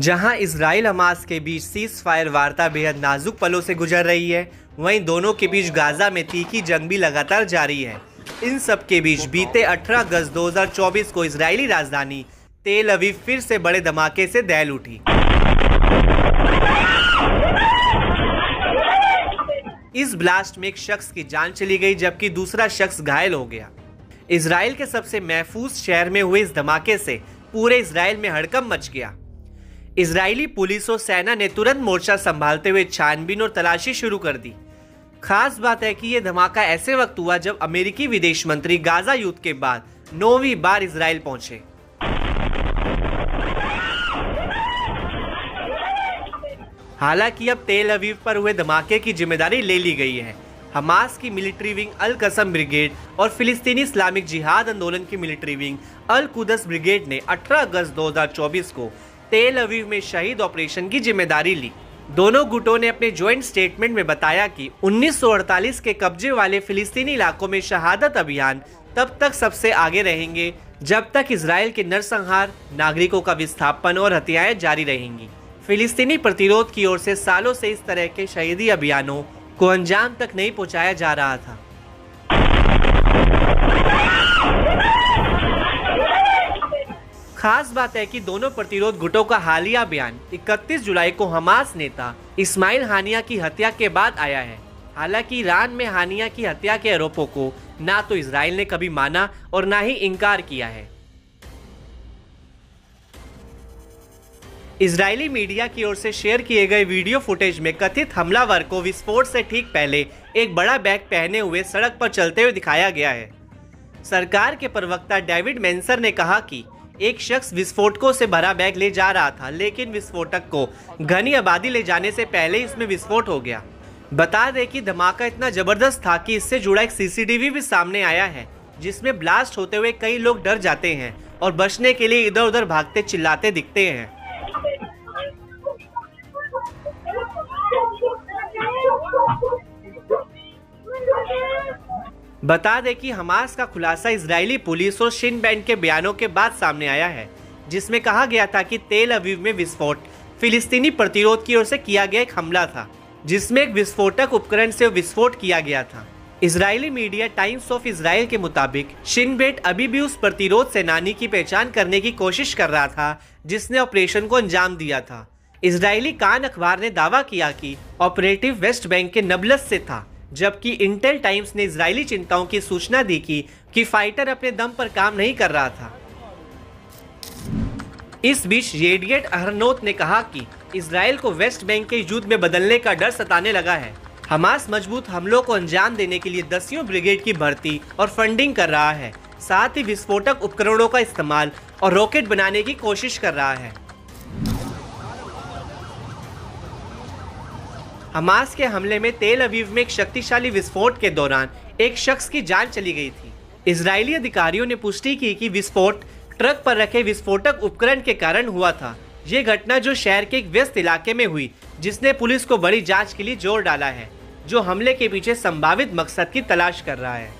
जहां Israel Hamas के बीच cease fire वार्ता बेहद नाजुक पलों से गुजर रही है, वहीं दोनों के बीच गाजा में तीखी जंग भी लगातार जारी है। इन सब के बीच बीते 18 अगस्त 2024 को इजरायली राजधानी तेल अवीव फिर से बड़े धमाके से दहल उठी। इस ब्लास्ट में एक शख्स की जान चली गई जबकि दूसरा शख्स घायल हो गया। इजराइल के सबसे महफूज शहर में हुए इस धमाके से पूरे इजराइल में हड़कंप मच गया। इजरायली पुलिस और सेना ने तुरंत मोर्चा संभालते हुए छानबीन और तलाशी शुरू कर दी। खास बात है कि यह धमाका ऐसे वक्त हुआ जब अमेरिकी विदेश मंत्री गाजा युद्ध के बाद 9वीं बार इजराइल पहुंचे। हालांकि अब तेल अवीव पर हुए धमाके की जिम्मेदारी ले ली गई है। हमास की मिलिट्री विंग अल कसम ब्रिगेड और फिलिस्तीनी इस्लामिक जिहाद आंदोलन की मिलिट्री विंग अल कुदस ब्रिगेड ने 18 अगस्त 2024 को तेल अवीव में शहीद ऑपरेशन की जिम्मेदारी ली। दोनों गुटों ने अपने ज्वाइंट स्टेटमेंट में बताया कि 1948 के कब्जे वाले फिलिस्तीनी इलाकों में शहादत अभियान तब तक सबसे आगे रहेंगे जब तक इजराइल के नरसंहार, नागरिकों का विस्थापन और हत्याएं जारी रहेंगी। फिलिस्तीनी प्रतिरोध की ओर से सालों से इस तरह के शहीदी अभियानों को अंजाम तक नहीं पहुंचाया जा रहा था। खास बात है कि दोनों प्रतिरोध गुटों का हालिया बयान 31 जुलाई को हमास नेता इस्माइल हानिया की हत्या के बाद आया है। हालांकि ईरान में हानिया की हत्या के आरोपों को ना तो इजराइल ने कभी माना और ना ही इनकार किया है। इजरायली मीडिया की ओर से शेयर किए गए वीडियो फुटेज में कथित हमलावर को विस्फोट से ठीक पहले एक बड़ा बैग पहने हुए सड़क पर चलते हुए दिखाया गया है। सरकार के प्रवक्ता डेविड मेंसर ने कहा कि एक शख्स विस्फोटकों से भरा बैग ले जा रहा था, लेकिन विस्फोटक को घनी आबादी ले जाने से पहले इसमें विस्फोट हो गया। बता दें कि धमाका इतना जबरदस्त था कि इससे जुड़ा एक सीसीटीवी भी सामने आया है, जिसमें ब्लास्ट होते हुए कई लोग डर जाते हैं और बचने के लिए इधर उधर भागते चिल्लाते दिखते हैं। बता दें कि हमास का खुलासा इजरायली पुलिस और शिन बेट के बयानों के बाद सामने आया है, जिसमें कहा गया था कि तेल अवीव में विस्फोट फिलिस्तीनी प्रतिरोध की ओर से किया गया एक हमला था, जिसमें एक विस्फोटक उपकरण से विस्फोट किया गया था। Israeli media times of Israel के मुताबिक शिन बेट अभी भी उस प्रतिरोध सेनानी की पहचान करने की कोशिश कर रहा था जिसने ऑपरेशन को अंजाम दिया था। इजरायली कान अखबार ने दावा किया कि ऑपरेटिव वेस्ट बैंक के नबलस से था, जबकि इंटेल टाइम्स ने इजरायली चिंताओं की सूचना दी कि फाइटर अपने दम पर काम नहीं कर रहा था। इस बीच येडिएट अहरनोत ने कहा कि इजराइल को वेस्ट बैंक के युद्ध में बदलने का डर सताने लगा है। हमास मजबूत हमलों को अंजाम देने के लिए 10वीं ब्रिगेड की भर्ती और फंडिंग कर रहा है, साथ ही विस्फोटक उपकरणों का इस्तेमाल और रॉकेट बनाने की कोशिश कर रहा है। हमास के हमले में तेल अवीव में एक शक्तिशाली विस्फोट के दौरान एक शख्स की जान चली गई थी। इजरायली अधिकारियों ने पुष्टि की कि विस्फोट ट्रक पर रखे विस्फोटक उपकरण के कारण हुआ था। ये घटना जो शहर के एक व्यस्त इलाके में हुई, जिसने पुलिस को बड़ी जांच के लिए जोर डाला है, जो हमले के पीछे संभावित मकसद की तलाश कर रहा है।